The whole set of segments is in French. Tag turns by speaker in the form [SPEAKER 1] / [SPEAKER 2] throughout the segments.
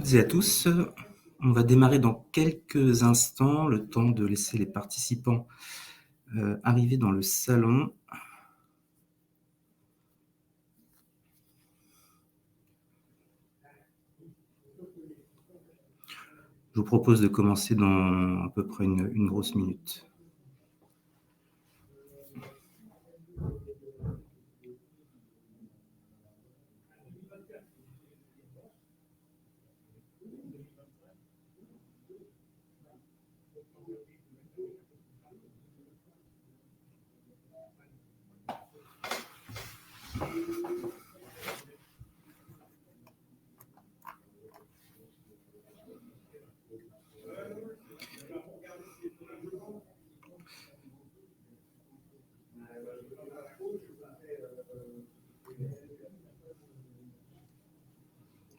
[SPEAKER 1] toutes et à tous, on va démarrer dans quelques instants, le temps de laisser les participants arriver dans le salon. Je vous propose de commencer dans à peu près une grosse minute.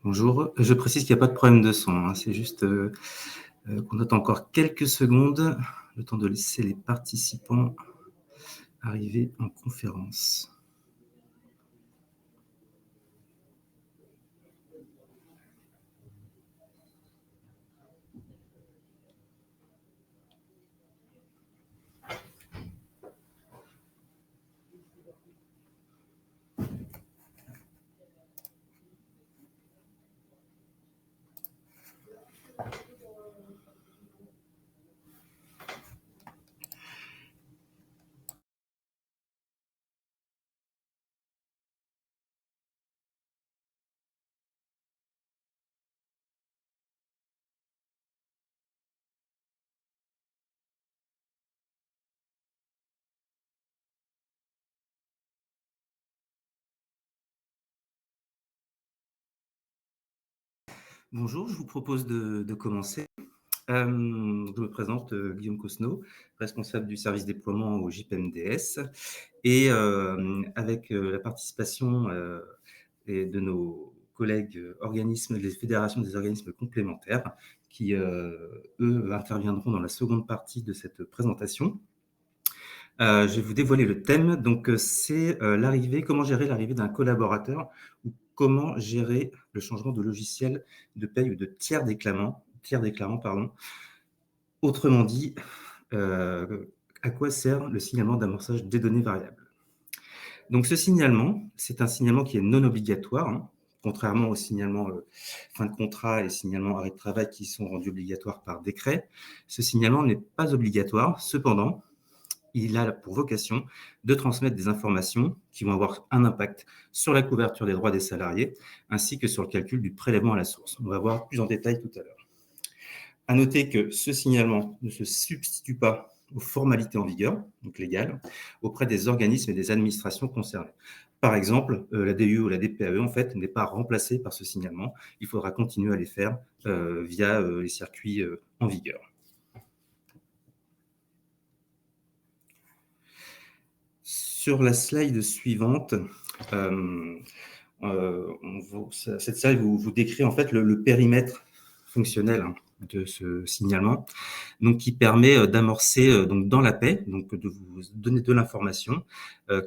[SPEAKER 1] Bonjour, je précise qu'il n'y a pas de problème de son, hein, c'est juste qu'on note encore quelques secondes, le temps de laisser les participants arriver en conférence. Bonjour, je vous propose de commencer. Je me présente, Guillaume Cosneau, responsable du service déploiement au JPMDS et avec la participation et de nos collègues organismes, les fédérations des organismes complémentaires qui, eux, interviendront dans la seconde partie de cette présentation. Je vais vous dévoiler le thème. Donc, c'est comment gérer l'arrivée d'un collaborateur ou comment gérer le changement de logiciel de paye ou de tiers déclarant, pardon. Autrement dit, à quoi sert le signalement d'amorçage des données variables? Donc, ce signalement, c'est un signalement qui est non obligatoire, hein, contrairement au signalement fin de contrat et signalement arrêt de travail qui sont rendus obligatoires par décret. Ce signalement n'est pas obligatoire. Cependant, il a pour vocation de transmettre des informations qui vont avoir un impact sur la couverture des droits des salariés, ainsi que sur le calcul du prélèvement à la source. On va voir plus en détail tout à l'heure. À noter que ce signalement ne se substitue pas aux formalités en vigueur, donc légales, auprès des organismes et des administrations concernées. Par exemple, la DUE ou la DPAE, en fait, n'est pas remplacée par ce signalement. Il faudra continuer à les faire via les circuits en vigueur. Sur la slide suivante, cette slide vous décrit en fait le périmètre fonctionnel de ce signalement, donc qui permet d'amorcer donc dans la paie, donc de vous donner de l'information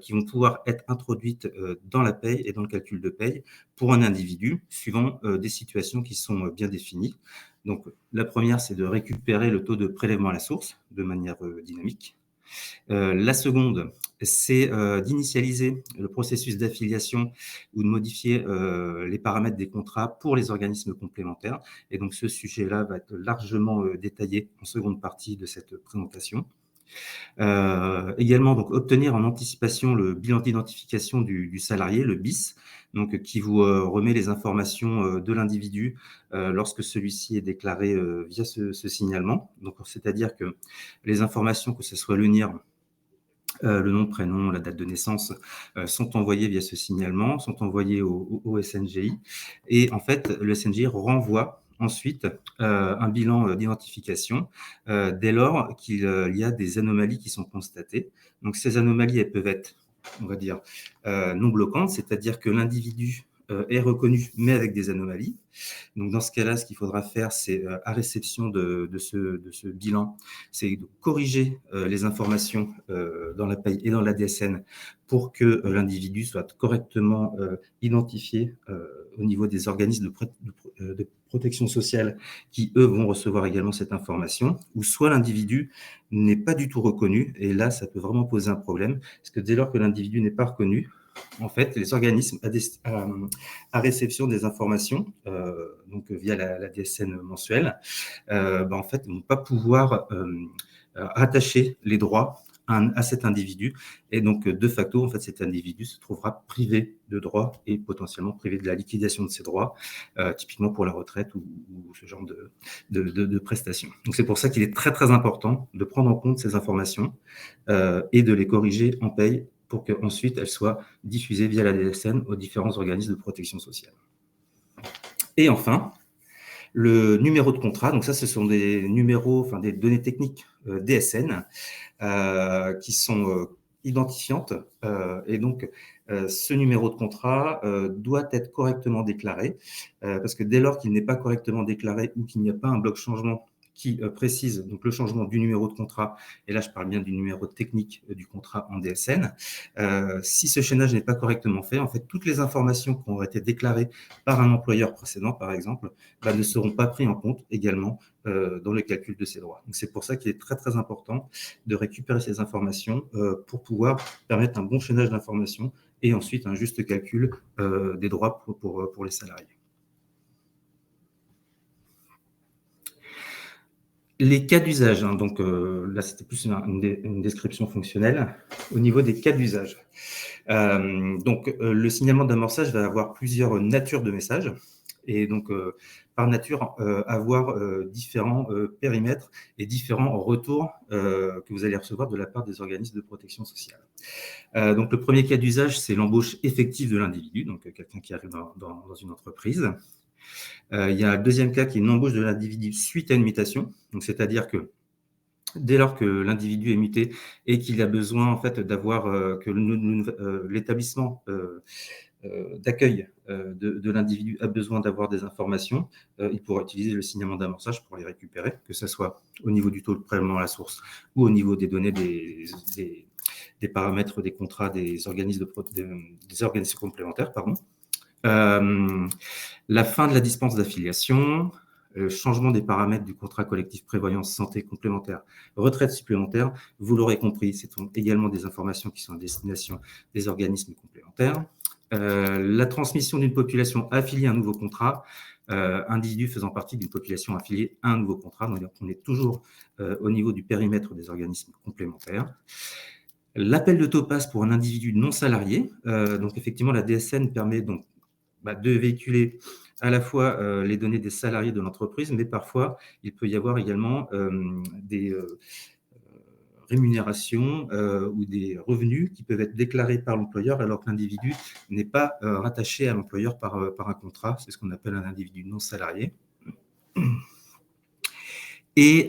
[SPEAKER 1] qui vont pouvoir être introduites dans la paie et dans le calcul de paie pour un individu, suivant des situations qui sont bien définies. Donc la première, c'est de récupérer le taux de prélèvement à la source de manière dynamique. La seconde, c'est d'initialiser le processus d'affiliation ou de modifier les paramètres des contrats pour les organismes complémentaires. Et donc, ce sujet-là va être largement détaillé en seconde partie de cette présentation. Également, donc, obtenir en anticipation le bilan d'identification du salarié, le BIS, donc, qui vous remet les informations de l'individu lorsque celui-ci est déclaré via ce signalement. Donc, c'est-à-dire que les informations, que ce soit le NIR, le nom, prénom, la date de naissance sont envoyés via ce signalement, sont envoyés au SNGI. Et en fait, le SNGI renvoie ensuite un bilan d'identification dès lors qu'il y a des anomalies qui sont constatées. Donc, ces anomalies, elles peuvent être, on va dire, non bloquantes, c'est-à-dire que l'individu est reconnu, mais avec des anomalies. Donc, dans ce cas-là, ce qu'il faudra faire, c'est à réception de ce bilan, c'est de corriger les informations dans la paye et dans la DSN pour que l'individu soit correctement identifié au niveau des organismes de protection sociale qui, eux, vont recevoir également cette information, ou soit l'individu n'est pas du tout reconnu, et là, ça peut vraiment poser un problème, parce que dès lors que l'individu n'est pas reconnu, en fait, les organismes à réception des informations, donc via la DSN mensuelle, en fait, ne vont pas pouvoir rattacher les droits à cet individu. Et donc, de facto, en fait, cet individu se trouvera privé de droits et potentiellement privé de la liquidation de ses droits, typiquement pour la retraite ou ce genre de prestations. Donc, c'est pour ça qu'il est très, très important de prendre en compte ces informations et de les corriger en paye pour qu'ensuite elles soient diffusées via la DSN aux différents organismes de protection sociale. Et enfin, le numéro de contrat, donc ça, ce sont des numéros, enfin des données techniques DSN qui sont identifiantes. Et donc, ce numéro de contrat doit être correctement déclaré parce que dès lors qu'il n'est pas correctement déclaré ou qu'il n'y a pas un bloc changement qui précise donc le changement du numéro de contrat, et là je parle bien du numéro technique du contrat en DSN. Si ce chaînage n'est pas correctement fait, en fait, toutes les informations qui ont été déclarées par un employeur précédent, par exemple, ne seront pas prises en compte également dans le calcul de ces droits. Donc c'est pour ça qu'il est très très important de récupérer ces informations pour pouvoir permettre un bon chaînage d'informations et ensuite un juste calcul des droits pour les salariés. Les cas d'usage, hein, donc là c'était plus une description fonctionnelle. Au niveau des cas d'usage, le signalement d'amorçage va avoir plusieurs natures de messages et donc par nature avoir différents périmètres et différents retours que vous allez recevoir de la part des organismes de protection sociale. Donc le premier cas d'usage, c'est l'embauche effective de l'individu, donc quelqu'un qui arrive dans une entreprise. Il y a un deuxième cas qui est une embauche de l'individu suite à une mutation, donc c'est-à-dire que dès lors que l'individu est muté et qu'il a besoin en fait d'avoir que l'établissement d'accueil de l'individu a besoin d'avoir des informations, il pourra utiliser le signalement d'amorçage pour les récupérer, que ce soit au niveau du taux de prélèvement à la source ou au niveau des données des paramètres des contrats des organismes des organismes complémentaires, pardon. La fin de la dispense d'affiliation, le changement des paramètres du contrat collectif prévoyance santé complémentaire, retraite supplémentaire, vous l'aurez compris, ce sont également des informations qui sont à destination des organismes complémentaires. La transmission d'une population affiliée à un nouveau contrat, individu faisant partie d'une population affiliée à un nouveau contrat, donc on est toujours au niveau du périmètre des organismes complémentaires. L'appel de topaz pour un individu non salarié, donc effectivement la DSN permet donc de véhiculer à la fois les données des salariés de l'entreprise, mais parfois, il peut y avoir également des rémunérations ou des revenus qui peuvent être déclarés par l'employeur alors que l'individu n'est pas rattaché à l'employeur par un contrat. C'est ce qu'on appelle un individu non salarié. Et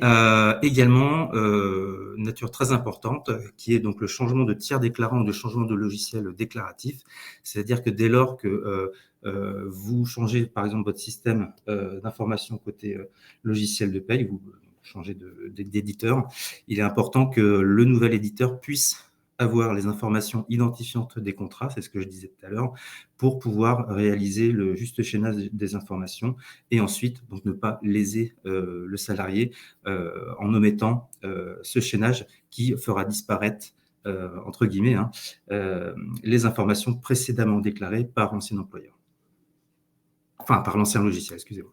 [SPEAKER 1] également, nature très importante, qui est donc le changement de tiers déclarant ou de changement de logiciel déclaratif. C'est-à-dire que dès lors que vous changez, par exemple, votre système d'information côté logiciel de paye, vous changez d'éditeur, il est important que le nouvel éditeur puisse avoir les informations identifiantes des contrats, c'est ce que je disais tout à l'heure, pour pouvoir réaliser le juste chaînage des informations et ensuite donc, ne pas léser le salarié en omettant ce chaînage qui fera disparaître, entre guillemets, les informations précédemment déclarées par l'ancien employeur. Enfin, par l'ancien logiciel, excusez-moi.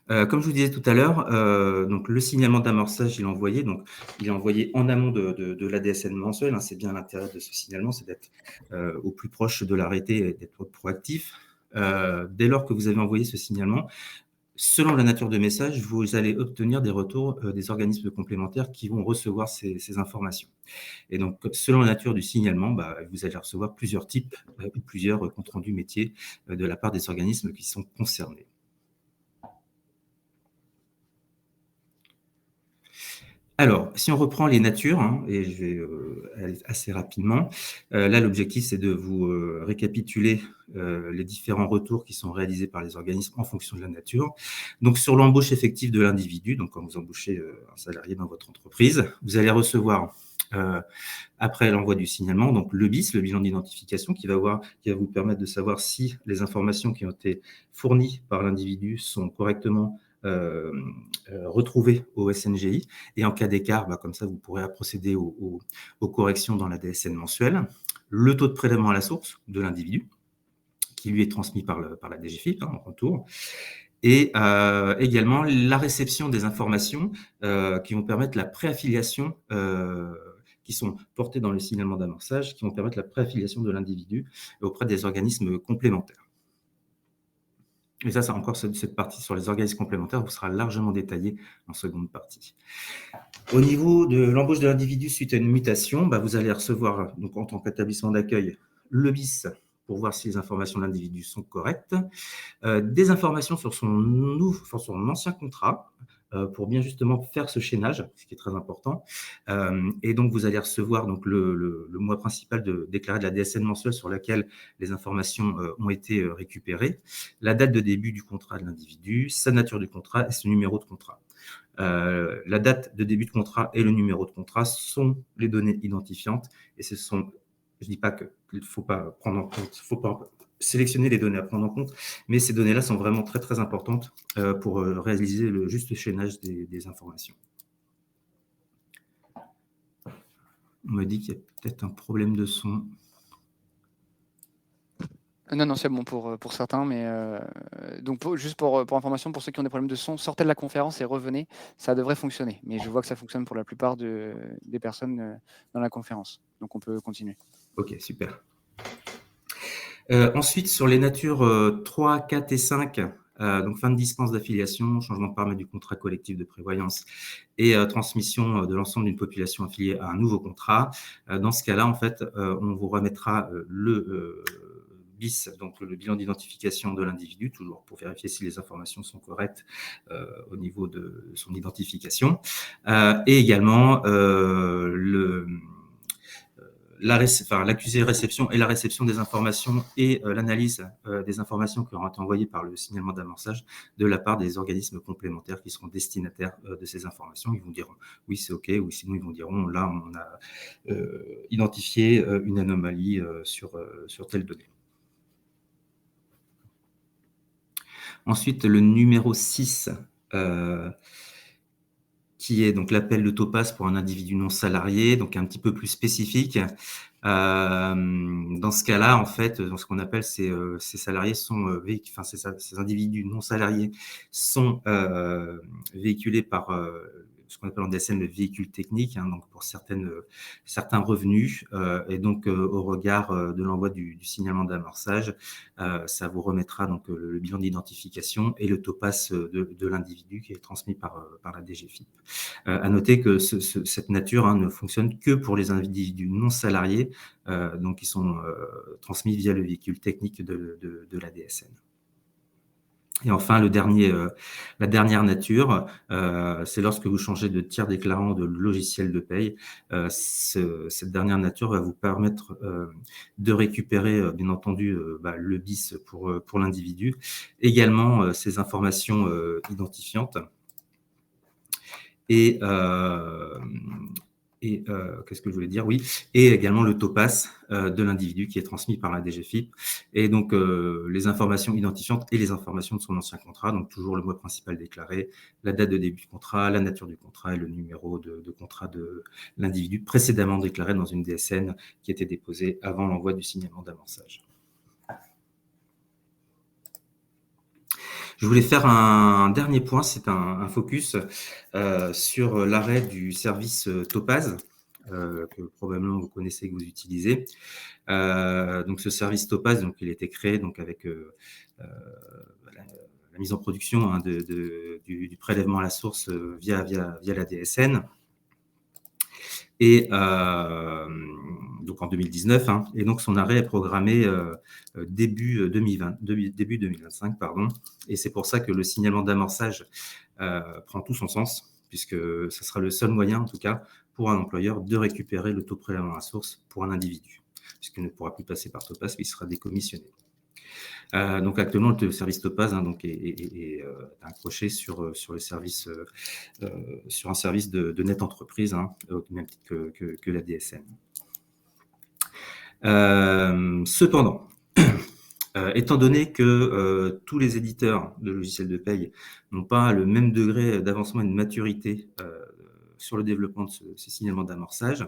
[SPEAKER 1] Comme je vous disais tout à l'heure, donc le signalement d'amorçage, il est envoyé en amont de la DSN mensuelle. Hein, c'est bien l'intérêt de ce signalement, c'est d'être au plus proche de l'arrêté et d'être proactif. Dès lors que vous avez envoyé ce signalement, selon la nature de message, vous allez obtenir des retours des organismes complémentaires qui vont recevoir ces informations. Et donc, selon la nature du signalement, vous allez recevoir plusieurs types ou plusieurs comptes rendus métiers de la part des organismes qui sont concernés. Alors, si on reprend les natures, hein, et je vais aller assez rapidement, là, l'objectif, c'est de vous récapituler les différents retours qui sont réalisés par les organismes en fonction de la nature. Donc, sur l'embauche effective de l'individu, donc quand vous embauchez un salarié dans votre entreprise, vous allez recevoir, après l'envoi du signalement, donc le BIS, le bilan d'identification, qui va vous permettre de savoir si les informations qui ont été fournies par l'individu sont correctement retrouvées au SNGI. Et en cas d'écart, comme ça, vous pourrez procéder aux corrections dans la DSN mensuelle. Le taux de prélèvement à la source de l'individu, qui lui est transmis par la DGFiP en retour. Et également la réception des informations qui vont permettre la préaffiliation, qui sont portées dans le signalement d'amorçage, qui vont permettre la préaffiliation de l'individu auprès des organismes complémentaires. Et ça encore, cette partie sur les organismes complémentaires vous sera largement détaillée en seconde partie. Au niveau de l'embauche de l'individu suite à une mutation, vous allez recevoir, donc, en tant qu'établissement d'accueil, le BIS pour voir si les informations de l'individu sont correctes, des informations sur son ancien contrat, pour bien justement faire ce chaînage, ce qui est très important. Et donc, vous allez recevoir donc, le mois principal déclaré de la DSN mensuelle sur laquelle les informations ont été récupérées, la date de début du contrat de l'individu, sa nature du contrat et son numéro de contrat. La date de début de contrat et le numéro de contrat sont les données identifiantes et je ne dis pas qu'il ne faut pas prendre en compte, il ne faut pas sélectionner les données à prendre en compte, mais ces données-là sont vraiment très, très importantes pour réaliser le juste chaînage des informations. On me dit qu'il y a peut-être un problème de son.
[SPEAKER 2] Non, c'est bon pour certains, mais donc juste pour information, pour ceux qui ont des problèmes de son, sortez de la conférence et revenez, ça devrait fonctionner. Mais je vois que ça fonctionne pour la plupart des personnes dans la conférence. Donc on peut continuer.
[SPEAKER 1] Ok, super. Ensuite, sur les natures 3, 4 et 5, donc fin de dispense d'affiliation, changement de paramètre du contrat collectif de prévoyance et transmission de l'ensemble d'une population affiliée à un nouveau contrat. Dans ce cas-là, en fait, on vous remettra le BIS, donc le bilan d'identification de l'individu, toujours pour vérifier si les informations sont correctes au niveau de son identification, et également l'accusé de réception et la réception des informations et l'analyse des informations qui auront été envoyées par le signalement d'amorçage de la part des organismes complémentaires qui seront destinataires de ces informations. Ils vous diront oui, c'est OK, ou sinon ils vous diront là, on a identifié une anomalie sur telle donnée. Ensuite, le numéro 6, qui est donc l'appel de topaz pour un individu non salarié, donc un petit peu plus spécifique. Dans ce cas-là, en fait, dans ce qu'on appelle ces salariés sont ces individus non salariés sont véhiculés par ce qu'on appelle en DSN le véhicule technique, donc pour certains revenus, et donc au regard de l'envoi du signalement d'amorçage, ça vous remettra donc le bilan d'identification et le topaz de l'individu qui est transmis par la DGFiP. À noter que cette nature ne fonctionne que pour les individus non salariés, donc qui sont transmis via le véhicule technique de la DSN. Et enfin, la dernière nature, c'est lorsque vous changez de tiers déclarant de logiciel de paye. Cette dernière nature va vous permettre de récupérer, bien entendu, le BIS pour l'individu, également ces informations identifiantes. Et qu'est-ce que je voulais dire? Oui, et également le topaz de l'individu qui est transmis par la DGFiP. Et donc, les informations identifiantes et les informations de son ancien contrat, donc toujours le mois principal déclaré, la date de début du contrat, la nature du contrat et le numéro de contrat de l'individu précédemment déclaré dans une DSN qui était déposée avant l'envoi du signalement d'amorçage. Je voulais faire un dernier point, c'est un focus sur l'arrêt du service Topaz, que probablement vous connaissez et que vous utilisez. Donc ce service Topaz, donc, il a été créé donc, avec la mise en production du prélèvement à la source via la DSN. Et donc en 2019, et donc son arrêt est programmé début 2025, pardon. Et c'est pour ça que le signalement d'amorçage prend tout son sens, puisque ce sera le seul moyen, en tout cas, pour un employeur de récupérer le taux prélèvement à la source pour un individu, puisqu'il ne pourra plus passer par Topaz, puisqu'il sera décommissionné. Donc actuellement, le service Topaz est accroché sur le service, sur un service de net entreprise, au même titre que la DSN. Cependant, étant donné que tous les éditeurs de logiciels de paye n'ont pas le même degré d'avancement et de maturité sur le développement de ces signalements d'amorçage,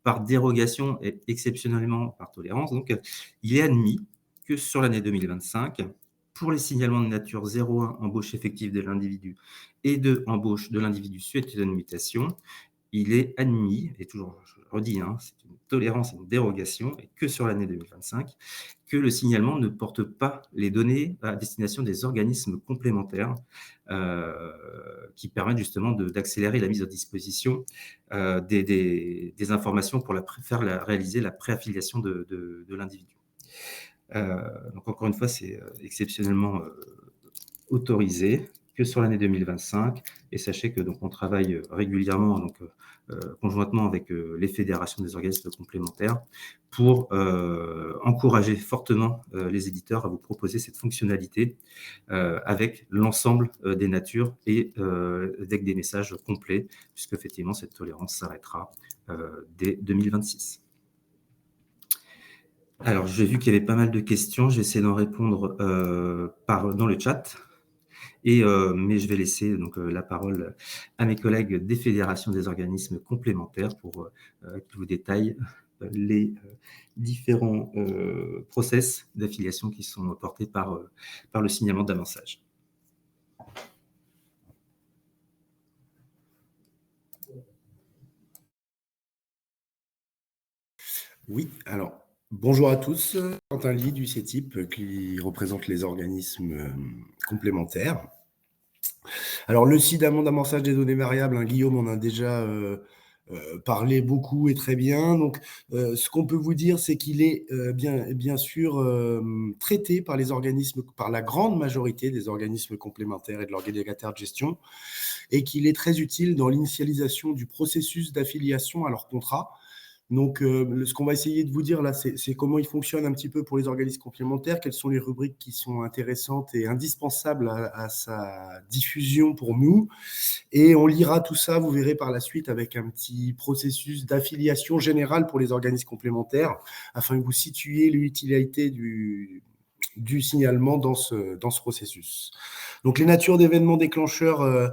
[SPEAKER 1] par dérogation et exceptionnellement par tolérance, donc, il est admis que sur l'année 2025, pour les signalements de nature 0,1, embauche effective de l'individu, et 2, embauche de l'individu suite à une mutation, il est admis, et toujours, je le redis, c'est une tolérance et une dérogation, et que sur l'année 2025, que le signalement ne porte pas les données à destination des organismes complémentaires qui permettent justement d'accélérer la mise à disposition des informations pour réaliser la préaffiliation de l'individu. Donc encore une fois, c'est exceptionnellement autorisé que sur l'année 2025, et sachez que donc on travaille régulièrement, donc conjointement avec les fédérations des organismes complémentaires pour encourager fortement les éditeurs à vous proposer cette fonctionnalité avec l'ensemble des natures et avec des messages complets, puisque effectivement cette tolérance s'arrêtera dès 2026. Alors, j'ai vu qu'il y avait pas mal de questions. J'ai essayé d'en répondre dans le chat. Mais je vais laisser donc la parole à mes collègues des fédérations des organismes complémentaires pour qu'ils vous détaillent les différents process d'affiliation qui sont portés par le signalement d'amorçage.
[SPEAKER 3] Oui, alors, bonjour à tous. Quentin Ly du CETIP qui représente les organismes complémentaires. Alors, le signalement d'amorçage des données variables, Guillaume en a déjà parlé beaucoup et très bien. Donc, ce qu'on peut vous dire, c'est qu'il est bien sûr traité par les organismes, par la grande majorité des organismes complémentaires et de leurs délégataires de gestion, et qu'il est très utile dans l'initialisation du processus d'affiliation à leur contrat. Donc, ce qu'on va essayer de vous dire là, c'est comment il fonctionne un petit peu pour les organismes complémentaires, quelles sont les rubriques qui sont intéressantes et indispensables à sa diffusion pour nous. Et on lira tout ça, vous verrez par la suite, avec un petit processus d'affiliation générale pour les organismes complémentaires, afin que vous situiez l'utilité du signalement dans ce processus. Donc, les natures d'événements déclencheurs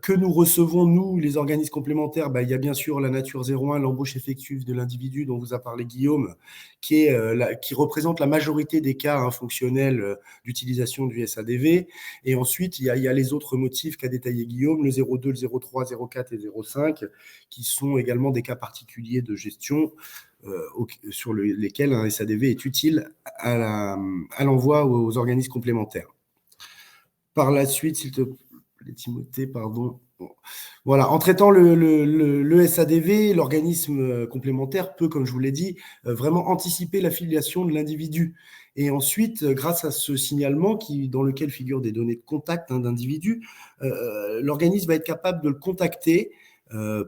[SPEAKER 3] que nous recevons, nous, les organismes complémentaires, il y a bien sûr la nature 0,1, l'embauche effective de l'individu dont vous a parlé Guillaume, qui représente la majorité des cas fonctionnels d'utilisation du SADV. Et ensuite, il y a les autres motifs qu'a détaillé Guillaume, le 0,2, le 0,3, 0,4 et 0,5, qui sont également des cas particuliers de gestion sur lesquels un SADV est utile à l'envoi aux organismes complémentaires. Par la suite, s'il te plaît, Timothée, pardon. Bon. Voilà, en traitant le SADV, l'organisme complémentaire peut, comme je vous l'ai dit, vraiment anticiper l'affiliation de l'individu. Et ensuite, grâce à ce signalement dans lequel figurent des données de contact d'individus, l'organisme va être capable de le contacter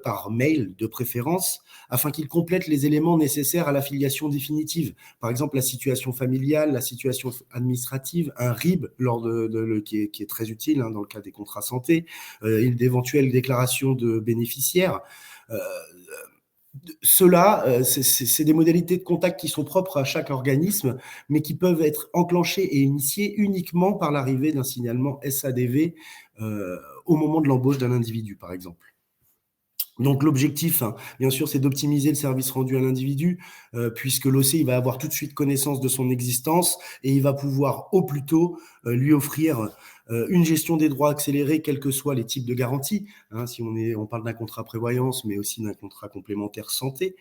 [SPEAKER 3] par mail de préférence, afin qu'il complète les éléments nécessaires à l'affiliation définitive. Par exemple, la situation familiale, la situation administrative, un RIB qui est très utile dans le cas des contrats santé, d'éventuelles déclarations de bénéficiaires. Cela, c'est des modalités de contact qui sont propres à chaque organisme, mais qui peuvent être enclenchées et initiées uniquement par l'arrivée d'un signalement SADV au moment de l'embauche d'un individu, par exemple. Donc, l'objectif, bien sûr, c'est d'optimiser le service rendu à l'individu, puisque l'OC, il va avoir tout de suite connaissance de son existence et il va pouvoir au plus tôt lui offrir une gestion des droits accélérée, quels que soient les types de garanties. Si on parle d'un contrat prévoyance, mais aussi d'un contrat complémentaire santé,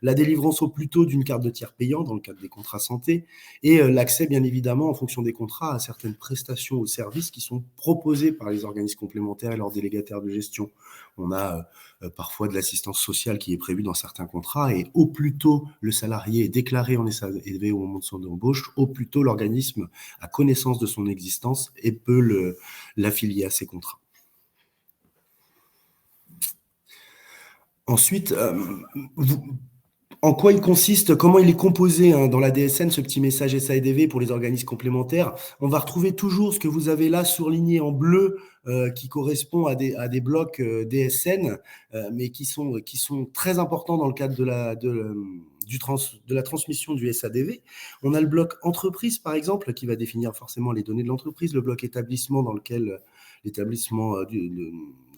[SPEAKER 3] la délivrance au plus tôt d'une carte de tiers payant dans le cadre des contrats santé, et l'accès, bien évidemment, en fonction des contrats, à certaines prestations ou services qui sont proposés par les organismes complémentaires et leurs délégataires de gestion. On a parfois de l'assistance sociale qui est prévue dans certains contrats, et au plus tôt le salarié est déclaré en SADV au moment de son embauche, au plus tôt l'organisme a connaissance de son existence et peut l'affilier à ses contrats. Ensuite, en quoi il consiste, comment il est composé dans la DSN, ce petit message SAEDV pour les organismes complémentaires. On va retrouver toujours ce que vous avez là surligné en bleu, qui correspond à des blocs DSN, mais qui sont très importants dans le cadre de la transmission du SADV. On a le bloc entreprise, par exemple, qui va définir forcément les données de l'entreprise, le bloc établissement dans lequel l'établissement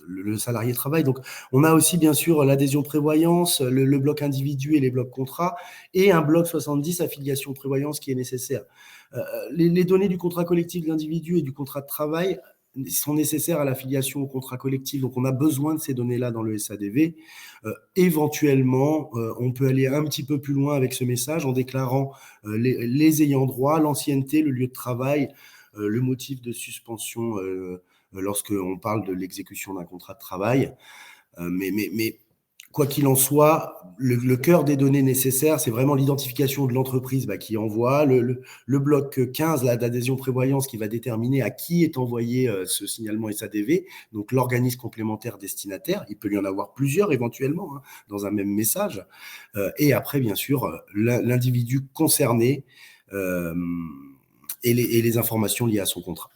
[SPEAKER 3] le salarié travaille. Donc, on a aussi, bien sûr, l'adhésion prévoyance, le bloc individu et les blocs contrat, et un bloc 70, affiliation prévoyance, qui est nécessaire. Les données du contrat collectif de l'individu et du contrat de travail sont nécessaires à l'affiliation au contrat collectif. Donc, on a besoin de ces données-là dans le SADV. Éventuellement, on peut aller un petit peu plus loin avec ce message en déclarant les ayants droit, l'ancienneté, le lieu de travail, le motif de suspension lorsqu'on parle de l'exécution d'un contrat de travail. Mais quoi qu'il en soit, le cœur des données nécessaires, c'est vraiment l'identification de l'entreprise qui envoie, le bloc 15, d'adhésion prévoyance, qui va déterminer à qui est envoyé ce signalement SADV, donc l'organisme complémentaire destinataire. Il peut y en avoir plusieurs éventuellement dans un même message. Et après, bien sûr, l'individu concerné et les informations liées à son contrat.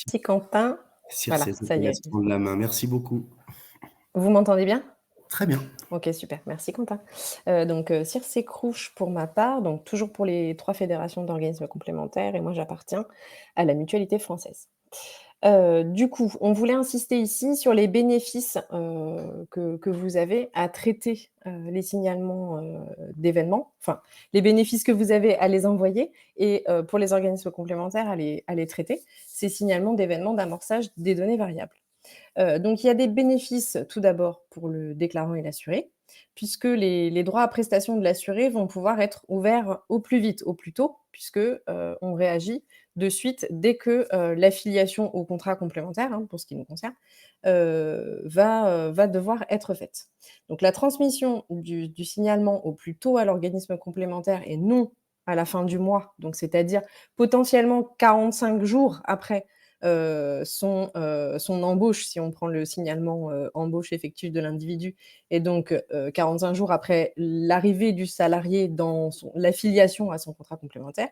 [SPEAKER 4] Merci Quentin. Voilà, ça y est.
[SPEAKER 3] Prendre la main. Merci beaucoup.
[SPEAKER 4] Vous m'entendez bien?
[SPEAKER 3] Très bien.
[SPEAKER 4] Ok, super. Merci Quentin. Donc, Circe Crouch pour ma part, donc toujours pour les 3 fédérations d'organismes complémentaires, et moi j'appartiens à la Mutualité française. Du coup, on voulait insister ici sur les bénéfices que vous avez à traiter les signalements d'événements, enfin, les bénéfices que vous avez à les envoyer, et pour les organismes complémentaires à les traiter, ces signalements d'événements d'amorçage des données variables. Donc, il y a des bénéfices tout d'abord pour le déclarant et l'assuré, puisque les droits à prestation de l'assuré vont pouvoir être ouverts au plus vite, au plus tôt, puisque on réagit de suite dès que l'affiliation au contrat complémentaire, pour ce qui nous concerne, va devoir être faite. Donc, la transmission du signalement au plus tôt à l'organisme complémentaire et non à la fin du mois, donc c'est-à-dire potentiellement 45 jours après son embauche, si on prend le signalement embauche effective de l'individu, et donc 45 jours après l'arrivée du salarié dans l'affiliation à son contrat complémentaire,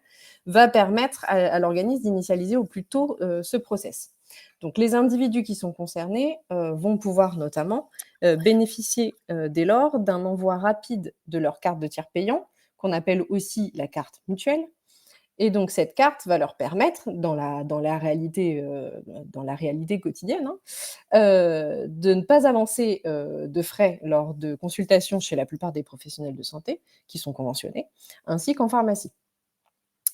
[SPEAKER 4] va permettre à l'organisme d'initialiser au plus tôt ce process. Donc, les individus qui sont concernés vont pouvoir notamment bénéficier dès lors d'un envoi rapide de leur carte de tiers payant, qu'on appelle aussi la carte mutuelle. Et donc, cette carte va leur permettre, dans la réalité quotidienne, de ne pas avancer de frais lors de consultations chez la plupart des professionnels de santé qui sont conventionnés, ainsi qu'en pharmacie.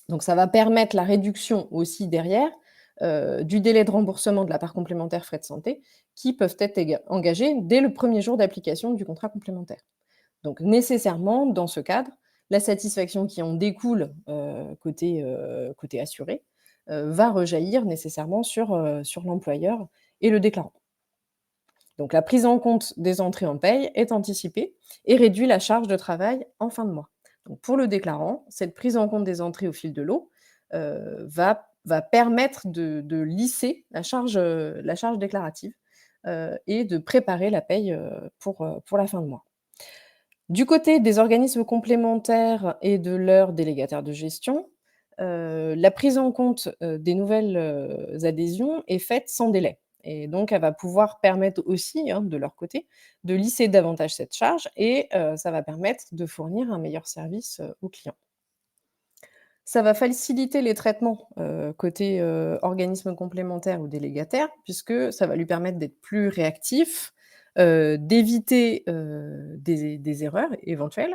[SPEAKER 4] Donc, ça va permettre la réduction aussi derrière du délai de remboursement de la part complémentaire frais de santé qui peuvent être engagés dès le premier jour d'application du contrat complémentaire. Donc, nécessairement, dans ce cadre, la satisfaction qui en découle côté assuré va rejaillir nécessairement sur l'employeur et le déclarant. Donc, la prise en compte des entrées en paye est anticipée et réduit la charge de travail en fin de mois. Donc, pour le déclarant, cette prise en compte des entrées au fil de l'eau va permettre de lisser la charge déclarative et de préparer la paye pour la fin de mois. Du côté des organismes complémentaires et de leurs délégataires de gestion, la prise en compte des nouvelles adhésions est faite sans délai. Et donc, elle va pouvoir permettre aussi, de leur côté, de lisser davantage cette charge, et ça va permettre de fournir un meilleur service aux clients. Ça va faciliter les traitements côté organismes complémentaires ou délégataires, puisque ça va lui permettre d'être plus réactif, d'éviter des erreurs éventuelles,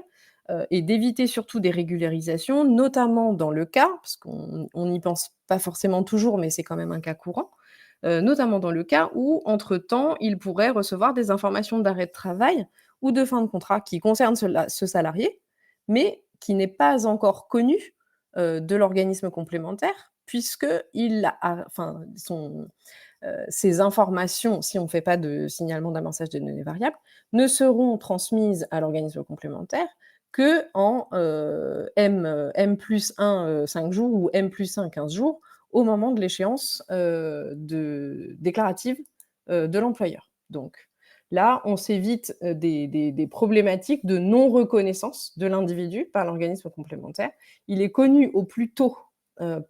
[SPEAKER 4] et d'éviter surtout des régularisations, notamment dans le cas, parce qu'on n'y pense pas forcément toujours, mais c'est quand même un cas courant, notamment dans le cas où, entre-temps, il pourrait recevoir des informations d'arrêt de travail ou de fin de contrat qui concernent ce salarié, mais qui n'est pas encore connu de l'organisme complémentaire, puisqu'il a, ces informations, si on ne fait pas de signalement d'amorçage des données variables, ne seront transmises à l'organisme complémentaire qu'en M+1 5 jours ou M+1 15 jours, au moment de l'échéance déclarative de l'employeur. Donc là, on s'évite des problématiques de non-reconnaissance de l'individu par l'organisme complémentaire. Il est connu au plus tôt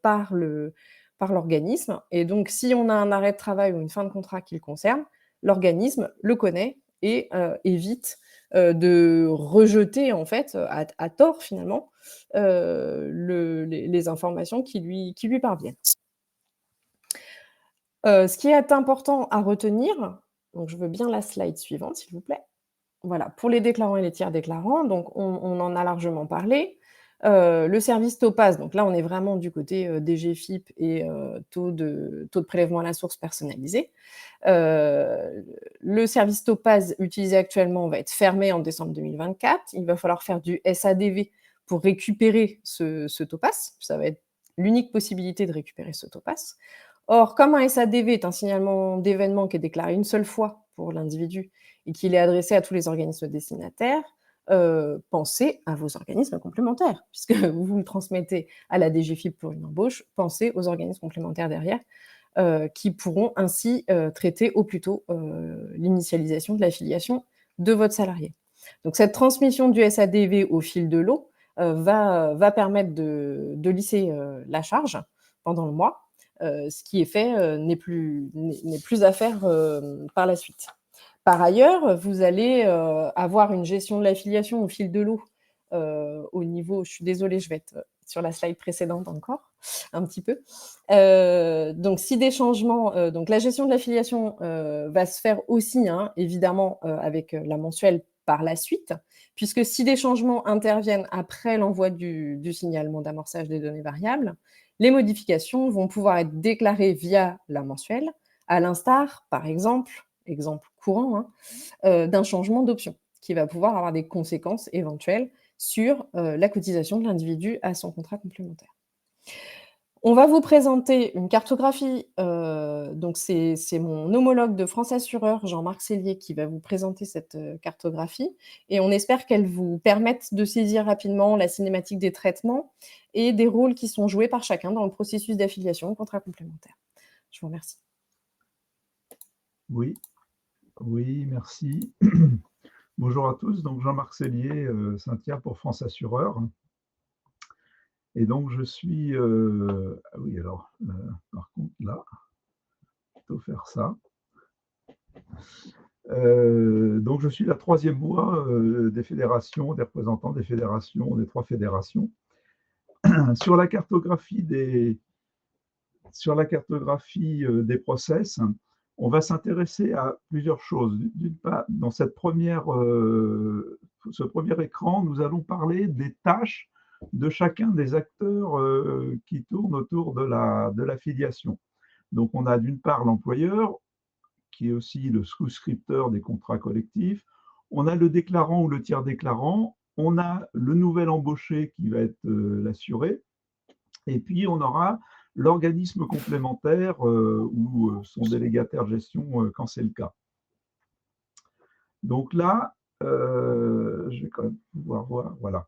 [SPEAKER 4] par l'organisme. Et donc, si on a un arrêt de travail ou une fin de contrat qui le concerne, l'organisme le connaît et évite de rejeter, en fait, à tort, finalement, les informations qui lui parviennent. Ce qui est important à retenir, donc je veux bien la slide suivante, s'il vous plaît. Voilà, pour les déclarants et les tiers déclarants, donc on en a largement parlé. Le service Topaz, donc là, on est vraiment du côté DGFiP et taux de prélèvement à la source personnalisé. Le service Topaz utilisé actuellement va être fermé en décembre 2024. Il va falloir faire du SADV pour récupérer ce Topaz. Ça va être l'unique possibilité de récupérer ce Topaz. Or, comme un SADV est un signalement d'événement qui est déclaré une seule fois pour l'individu et qu'il est adressé à tous les organismes destinataires, pensez à vos organismes complémentaires. Puisque vous le transmettez à la DGFiP pour une embauche, pensez aux organismes complémentaires derrière qui pourront ainsi traiter au plus tôt l'initialisation de l'affiliation de votre salarié. Donc cette transmission du SADV au fil de l'eau va permettre de lisser la charge pendant le mois. Ce qui est fait n'est plus à faire par la suite. Par ailleurs, vous allez avoir une gestion de l'affiliation au fil de l'eau au niveau, je suis désolée, je vais être sur la slide précédente encore, un petit peu. Donc, si des changements, donc la gestion de l'affiliation va se faire aussi, hein, évidemment, avec la mensuelle par la suite, puisque si des changements interviennent après l'envoi du signalement d'amorçage des données variables, les modifications vont pouvoir être déclarées via la mensuelle, à l'instar, par exemple courant, hein, d'un changement d'option, qui va pouvoir avoir des conséquences éventuelles sur la cotisation de l'individu à son contrat complémentaire. On va vous présenter une cartographie, donc c'est mon homologue de France Assureur, Jean-Marc Sellier, qui va vous présenter cette cartographie, et on espère qu'elle vous permette de saisir rapidement la cinématique des traitements et des rôles qui sont joués par chacun dans le processus d'affiliation au contrat complémentaire. Je vous remercie.
[SPEAKER 5] Oui, merci. Bonjour à tous, donc Jean-Marc Sellier, Saint-Thierry pour France Assureur. Et donc je suis, ah oui, alors, par contre là, plutôt faire ça. Donc je suis la troisième voix des fédérations, des représentants des fédérations, des trois fédérations. Sur la cartographie des process, on va s'intéresser à plusieurs choses. D'une part, dans ce premier écran, nous allons parler des tâches de chacun des acteurs qui tournent autour de l'affiliation. Donc, on a d'une part l'employeur, qui est aussi le souscripteur des contrats collectifs. On a le déclarant ou le tiers déclarant. On a le nouvel embauché qui va être l'assuré. Et puis, on aura l'organisme complémentaire ou son délégataire de gestion quand c'est le cas. Donc là, je vais quand même pouvoir voir, voilà.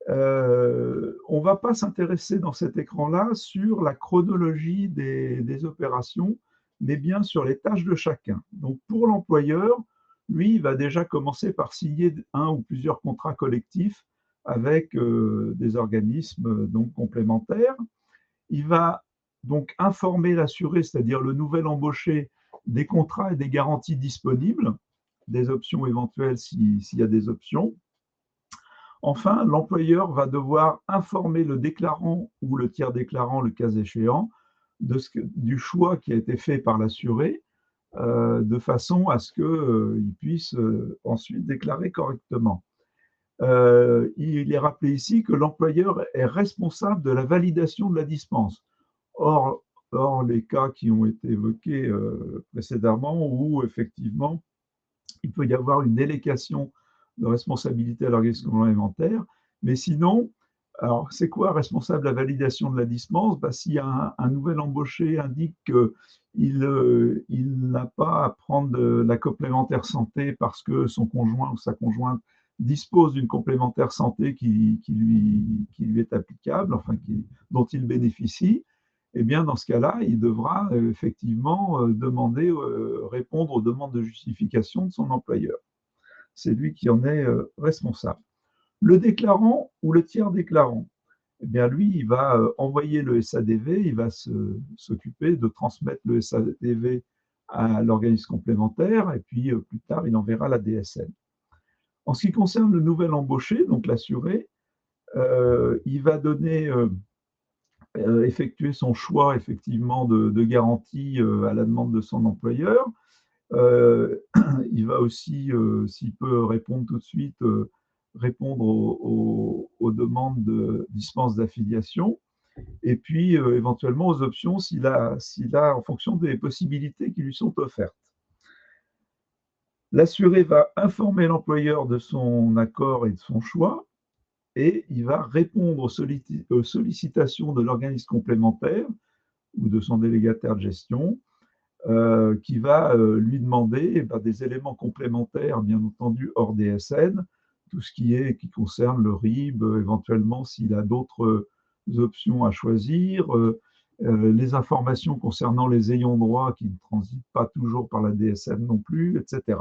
[SPEAKER 5] On ne va pas s'intéresser dans cet écran-là sur la chronologie des opérations, mais bien sur les tâches de chacun. Donc pour l'employeur, lui, il va déjà commencer par signer un ou plusieurs contrats collectifs avec des organismes donc complémentaires. Il va donc informer l'assuré, c'est-à-dire le nouvel embauché, des contrats et des garanties disponibles, des options éventuelles s'il y a des options. Enfin, l'employeur va devoir informer le déclarant ou le tiers déclarant, le cas échéant, du choix qui a été fait par l'assuré, de façon à ce qu'il puisse ensuite déclarer correctement. Il est rappelé ici que l'employeur est responsable de la validation de la dispense. Or les cas qui ont été évoqués précédemment, où effectivement, il peut y avoir une délégation de responsabilité à l'organisme complémentaire, mais sinon, alors c'est quoi responsable de la validation de la dispense? Si un nouvel embauché indique qu'il n'a pas à prendre la complémentaire santé parce que son conjoint ou sa conjointe dispose d'une complémentaire santé qui lui est applicable, enfin dont il bénéficie, eh bien, dans ce cas-là, il devra effectivement répondre aux demandes de justification de son employeur. C'est lui qui en est responsable. Le déclarant ou le tiers déclarant, eh bien, lui, il va envoyer le SADV, il va s'occuper de transmettre le SADV à l'organisme complémentaire, et puis plus tard, il enverra la DSN. En ce qui concerne le nouvel embauché, donc l'assuré, il va effectuer son choix effectivement de garantie à la demande de son employeur. Il va aussi, s'il peut répondre tout de suite, répondre aux demandes de dispense d'affiliation, et puis éventuellement aux options s'il a, en fonction des possibilités qui lui sont offertes. L'assuré va informer l'employeur de son accord et de son choix, et il va répondre aux sollicitations de l'organisme complémentaire ou de son délégataire de gestion, qui va lui demander des éléments complémentaires, bien entendu, hors DSN, tout ce qui concerne le RIB, éventuellement s'il a d'autres options à choisir, les informations concernant les ayants droit qui ne transitent pas toujours par la DSN non plus, etc.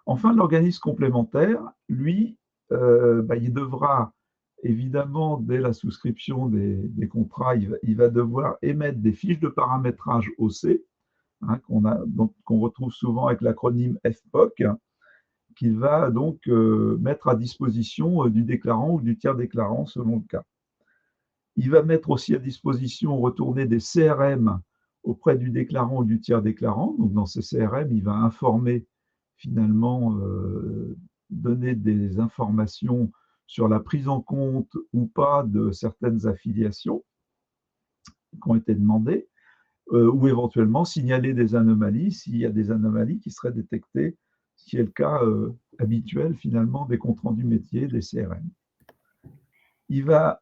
[SPEAKER 5] Enfin, l'organisme complémentaire, lui, il devra évidemment, dès la souscription des contrats, il va devoir émettre des fiches de paramétrage OC, hein, qu'on retrouve souvent avec l'acronyme FPOC, qu'il va donc mettre à disposition du déclarant ou du tiers déclarant selon le cas. Il va mettre aussi à disposition, retourner des CRM auprès du déclarant ou du tiers déclarant. Donc dans ces CRM, il va informer finalement, donner des informations sur la prise en compte ou pas de certaines affiliations qui ont été demandées, ou éventuellement signaler des anomalies s'il y a des anomalies qui seraient détectées, ce qui est le cas habituel finalement des comptes rendus métiers, des CRM. Il va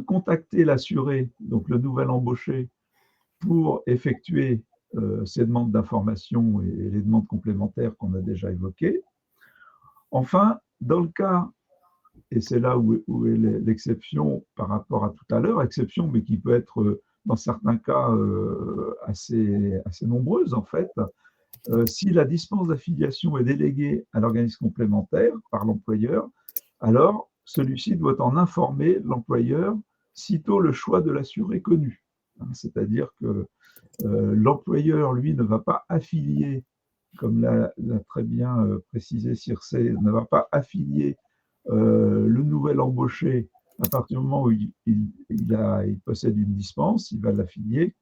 [SPEAKER 5] contacter l'assuré, donc le nouvel embauché, pour effectuer ces demandes d'information et les demandes complémentaires qu'on a déjà évoquées. Enfin, dans le cas, et c'est là où est l'exception par rapport à tout à l'heure, exception mais qui peut être dans certains cas assez nombreuse en fait, si la dispense d'affiliation est déléguée à l'organisme complémentaire par l'employeur, alors celui-ci doit en informer l'employeur sitôt le choix de l'assuré connu. C'est-à-dire que l'employeur, lui, ne va pas affilier, comme l'a très bien précisé Circé, ne va pas affilier le nouvel embauché à partir du moment où il possède une dispense, il va l'affilier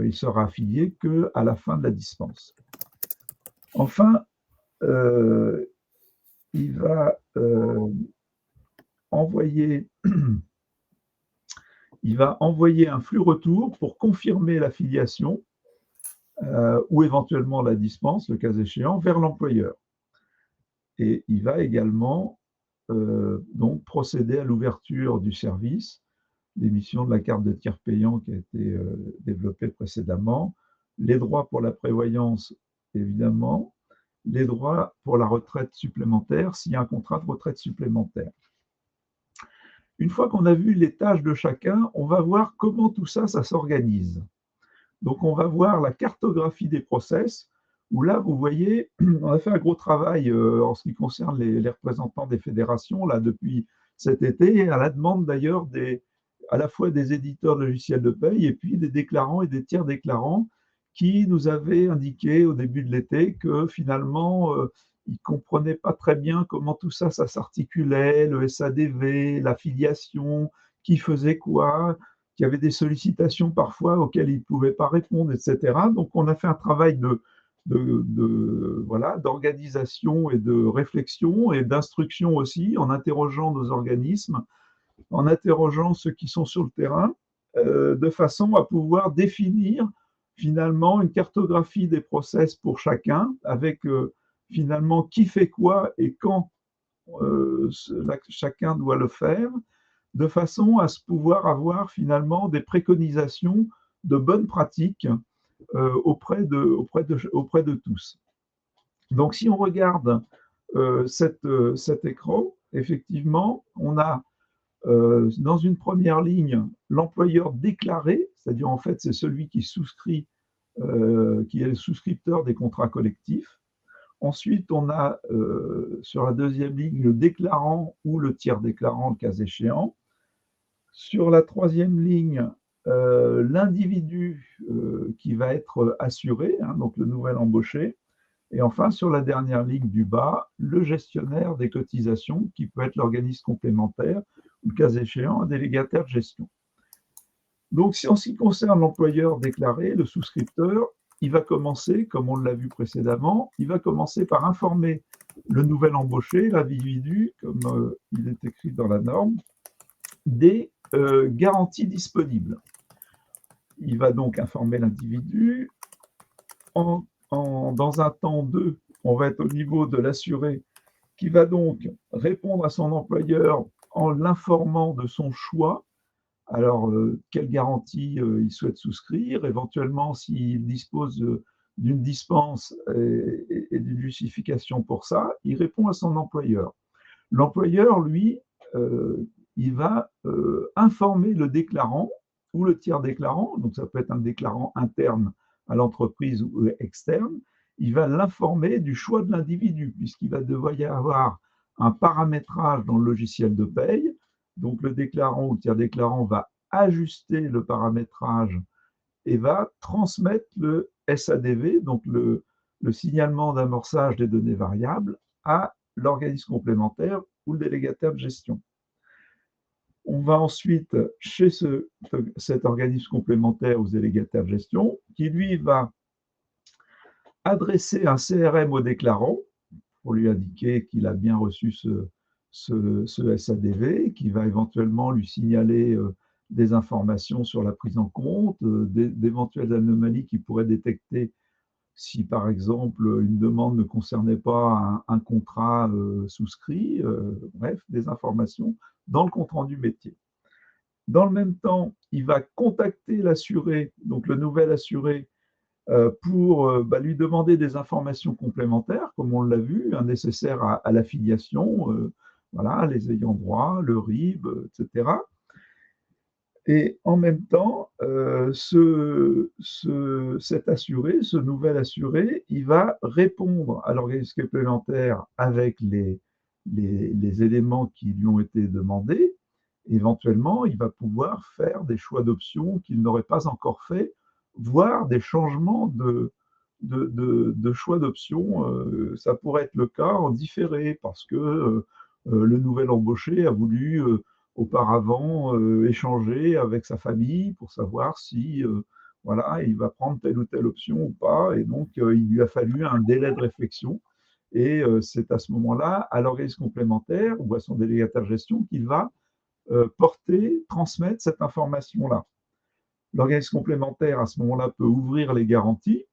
[SPEAKER 5] il sera affilié qu'à la fin de la dispense. Enfin, il va envoyer un flux retour pour confirmer l'affiliation ou éventuellement la dispense, le cas échéant, vers l'employeur. Et il va également donc procéder à l'ouverture du service, l'émission de la carte de tiers payant qui a été développée précédemment, les droits pour la prévoyance, évidemment, les droits pour la retraite supplémentaire s'il y a un contrat de retraite supplémentaire. Une fois qu'on a vu les tâches de chacun, on va voir comment tout ça s'organise. Donc, on va voir la cartographie des process, où là, vous voyez, on a fait un gros travail en ce qui concerne les représentants des fédérations, là, depuis cet été, à la demande d'ailleurs à la fois des éditeurs de logiciels de paye et puis des déclarants et des tiers déclarants qui nous avaient indiqué au début de l'été que finalement, ils ne comprenaient pas très bien comment tout ça s'articulait, le SADV, l'affiliation, qui faisait quoi, qu'il y avait des sollicitations parfois auxquelles ils ne pouvaient pas répondre, etc. Donc, on a fait un travail d'organisation et de réflexion et d'instruction aussi, en interrogeant nos organismes, en interrogeant ceux qui sont sur le terrain, de façon à pouvoir définir finalement une cartographie des process pour chacun, avec finalement qui fait quoi et quand chacun doit le faire, de façon à pouvoir avoir finalement des préconisations de bonnes pratiques auprès de tous. Donc, si on regarde cet écran, effectivement, on a Dans une première ligne, l'employeur déclaré, c'est-à-dire en fait c'est celui qui souscrit, qui est le souscripteur des contrats collectifs. Ensuite, on a sur la deuxième ligne le déclarant ou le tiers déclarant, le cas échéant. Sur la troisième ligne, l'individu qui va être assuré, hein, donc le nouvel embauché. Et enfin, sur la dernière ligne du bas, le gestionnaire des cotisations, qui peut être l'organisme complémentaire, ou le cas échéant, un délégataire de gestion. Donc, en ce qui concerne l'employeur déclaré, le souscripteur, il va commencer, comme on l'a vu précédemment, il va commencer par informer le nouvel embauché, l'individu, comme il est écrit dans la norme, des garanties disponibles. Il va donc informer l'individu. Dans un temps 2, on va être au niveau de l'assuré qui va donc répondre à son employeur en l'informant de son choix. Alors, quelle garantie il souhaite souscrire, éventuellement s'il dispose d'une dispense et d'une justification pour ça, il répond à son employeur. L'employeur, lui, il va informer le déclarant ou le tiers déclarant, donc ça peut être un déclarant interne à l'entreprise ou externe, il va l'informer du choix de l'individu, puisqu'il va devoir y avoir un paramétrage dans le logiciel de paye. Donc le déclarant ou le tiers déclarant va ajuster le paramétrage et va transmettre le SADV, donc le signalement d'amorçage des données variables, à l'organisme complémentaire ou le délégataire de gestion. On va ensuite chez cet organisme complémentaire ou délégataire de gestion qui, lui, va adresser un CRM au déclarant pour lui indiquer qu'il a bien reçu ce SADV, qui va éventuellement lui signaler des informations sur la prise en compte, d'éventuelles anomalies qu'il pourrait détecter si, par exemple, une demande ne concernait pas un contrat souscrit, bref, des informations dans le compte-rendu métier. Dans le même temps, il va contacter l'assuré, donc le nouvel assuré, pour lui demander des informations complémentaires, comme on l'a vu, nécessaires à l'affiliation, voilà, les ayants droit, le RIB, etc. Et en même temps, cet assuré, ce nouvel assuré, il va répondre à l'organisme complémentaire avec les éléments qui lui ont été demandés. Éventuellement, il va pouvoir faire des choix d'options qu'il n'aurait pas encore fait, voire des changements de choix d'options. Ça pourrait être le cas en différé parce que le nouvel embauché a voulu auparavant échanger avec sa famille pour savoir si voilà, il va prendre telle ou telle option ou pas. Et donc, il lui a fallu un délai de réflexion. Et c'est à ce moment-là, à l'organisme complémentaire ou à son délégataire de gestion qu'il va transmettre cette information-là. L'organisme complémentaire, à ce moment-là, peut ouvrir les garanties.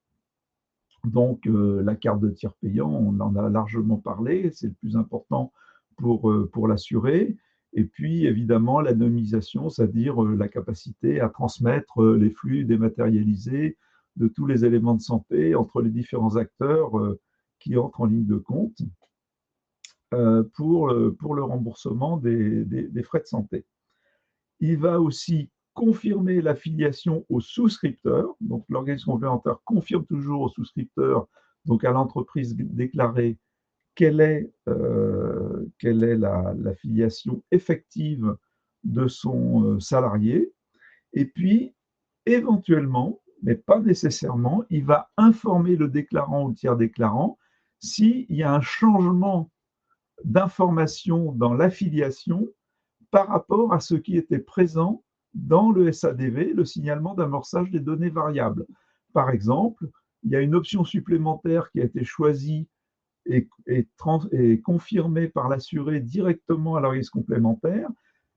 [SPEAKER 5] Donc, la carte de tiers payant, on en a largement parlé, c'est le plus important pour l'assuré. Et puis, évidemment, l'anonymisation, c'est-à-dire la capacité à transmettre les flux dématérialisés de tous les éléments de santé entre les différents acteurs qui entrent en ligne de compte pour le remboursement des frais de santé. Il va aussi confirmer l'affiliation au souscripteur. Donc, l'organisme complémentaire confirme toujours au souscripteur, donc à l'entreprise déclarée, quelle est l'affiliation effective de son salarié. Et puis, éventuellement, mais pas nécessairement, il va informer le déclarant ou le tiers déclarant s'il y a un changement d'information dans l'affiliation par rapport à ce qui était présent dans le SADV, le signalement d'amorçage des données variables. Par exemple, il y a une option supplémentaire qui a été choisie et confirmée par l'assuré directement à l'organisme complémentaire.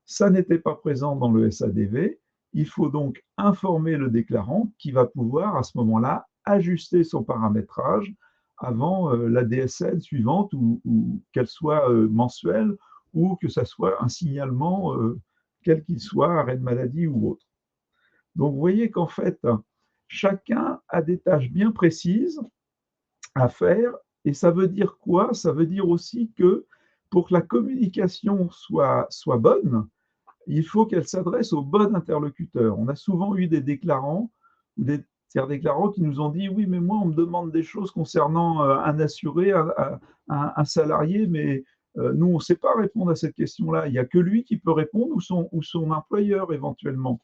[SPEAKER 5] Ça n'était pas présent dans le SADV. Il faut donc informer le déclarant qui va pouvoir à ce moment-là ajuster son paramétrage avant la DSN suivante ou qu'elle soit mensuelle ou que ça soit un signalement, quel qu'il soit, arrêt de maladie ou autre. Donc, vous voyez qu'en fait, chacun a des tâches bien précises à faire. Et ça veut dire quoi? Ça veut dire aussi que pour que la communication soit bonne, il faut qu'elle s'adresse au bon interlocuteur. On a souvent eu des déclarants ou des tiers déclarants qui nous ont dit oui, mais moi, on me demande des choses concernant un assuré, un salarié, mais nous, on ne sait pas répondre à cette question-là. Il n'y a que lui qui peut répondre ou son employeur éventuellement.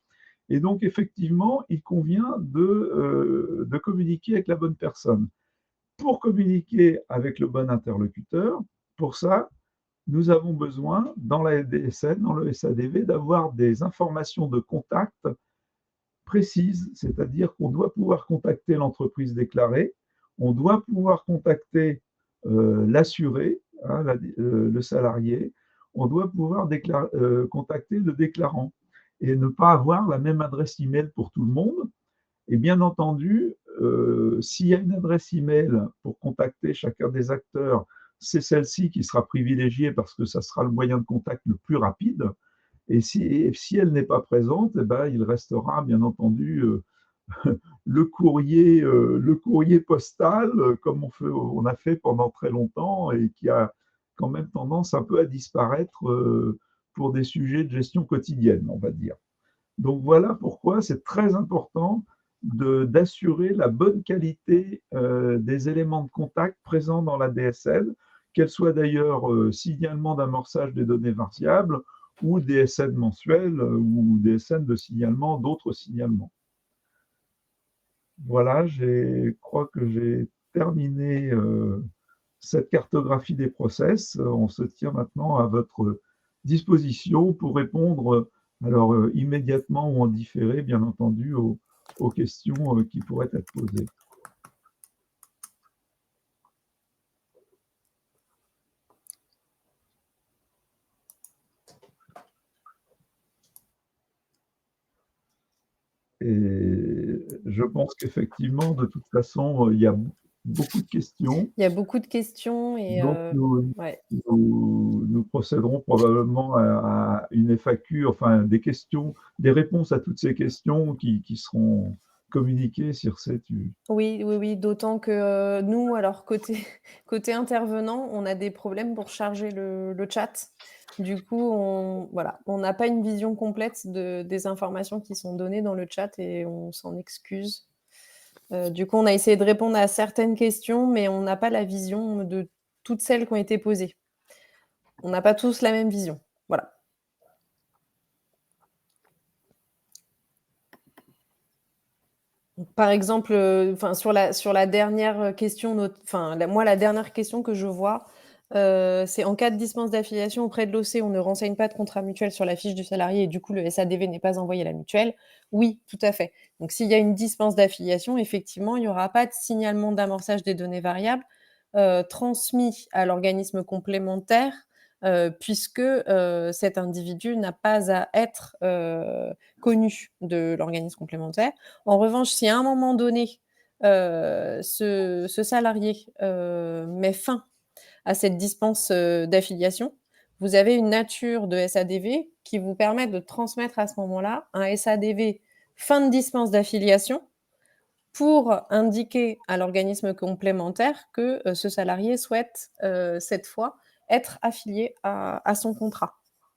[SPEAKER 5] Et donc, effectivement, il convient de communiquer avec la bonne personne. Pour communiquer avec le bon interlocuteur, pour ça, nous avons besoin, dans la DSN, dans le SADV, d'avoir des informations de contact précises, c'est-à-dire qu'on doit pouvoir contacter l'entreprise déclarée, on doit pouvoir contacter l'assuré, hein, le salarié, on doit pouvoir contacter le déclarant et ne pas avoir la même adresse email pour tout le monde. Et bien entendu, s'il y a une adresse email pour contacter chacun des acteurs, c'est celle-ci qui sera privilégiée parce que ça sera le moyen de contact le plus rapide. Et si elle n'est pas présente, eh ben, il restera bien entendu le courrier postal, comme on a fait pendant très longtemps et qui a quand même tendance un peu à disparaître pour des sujets de gestion quotidienne, on va dire. Donc voilà pourquoi c'est très important d'assurer la bonne qualité des éléments de contact présents dans la DSL, qu'elles soient d'ailleurs signalement d'amorçage des données variables ou DSN mensuels ou DSN de signalement d'autres signalements. Voilà, je crois que j'ai terminé cette cartographie des process. On se tient maintenant à votre disposition pour répondre alors immédiatement ou en différé, bien entendu, aux questions qui pourraient être posées. Et je pense qu'effectivement, de toute façon, il y a beaucoup de questions.
[SPEAKER 4] Il y a beaucoup de questions et
[SPEAKER 5] donc
[SPEAKER 4] ouais.
[SPEAKER 5] nous procéderons probablement à une FAQ, enfin des questions, des réponses à toutes ces questions qui seront communiquées sur cette.
[SPEAKER 4] Oui, d'autant que nous, alors côté intervenant, on a des problèmes pour charger le chat. Du coup, on n'a pas une vision complète des informations qui sont données dans le chat et on s'en excuse. Du coup, on a essayé de répondre à certaines questions, mais on n'a pas la vision de toutes celles qui ont été posées. On n'a pas tous la même vision. Voilà. Par exemple, sur la dernière question, moi, la dernière question que je vois, c'est en cas de dispense d'affiliation auprès de l'OC, on ne renseigne pas de contrat mutuel sur la fiche du salarié et du coup, le SADV n'est pas envoyé à la mutuelle. Oui, tout à fait. Donc, s'il y a une dispense d'affiliation, effectivement, il n'y aura pas de signalement d'amorçage des données variables transmis à l'organisme complémentaire puisque cet individu n'a pas à être connu de l'organisme complémentaire. En revanche, si à un moment donné, ce salarié met fin à cette dispense d'affiliation, vous avez une nature de SADV qui vous permet de transmettre à ce moment-là un SADV fin de dispense d'affiliation pour indiquer à l'organisme complémentaire que ce salarié souhaite cette fois être affilié à son contrat.